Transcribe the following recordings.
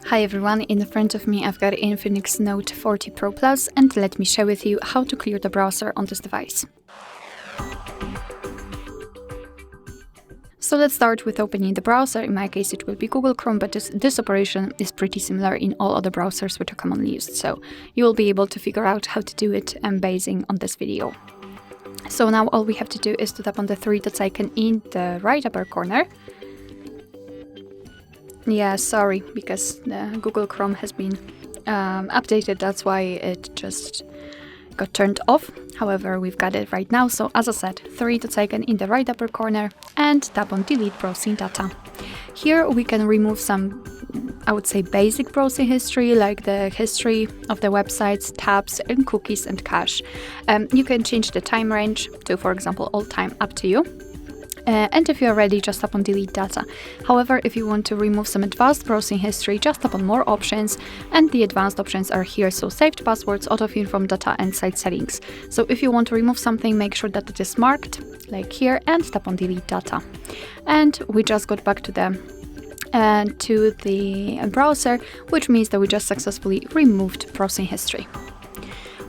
Hi everyone, in front of me I've got INFINIX Note 40 Pro Plus, and let me share with you how to clear the browser on this device. So let's start with opening the browser. In my case it will be Google Chrome, but this operation is pretty similar in all other browsers which are commonly used, so you will be able to figure out how to do it basing on this video. So now all we have to do is to tap on the three dots icon in the right upper corner. Yeah, sorry, because the Google Chrome has been updated, that's why it just got turned off. However, we've got it right now, so as I said, three dots icon in the right upper corner and tap on delete browsing data. Here we can remove some, I would say, basic browsing history, like the history of the websites, tabs and cookies and cache. You can change the time range to, for example, all time, up to you. And if you're ready, just tap on delete data. However, if you want to remove some advanced browsing history, just tap on more options, and the advanced options are here, so saved passwords, autofill from data and site settings. So if you want to remove something, make sure that it is marked, like here, and tap on delete data. And we just got back to the browser, which means that we just successfully removed browsing history.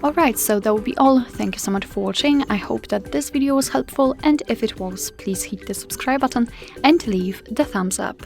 Alright, so that will be all. Thank you so much for watching. I hope that this video was helpful, and if it was, please hit the subscribe button and leave the thumbs up.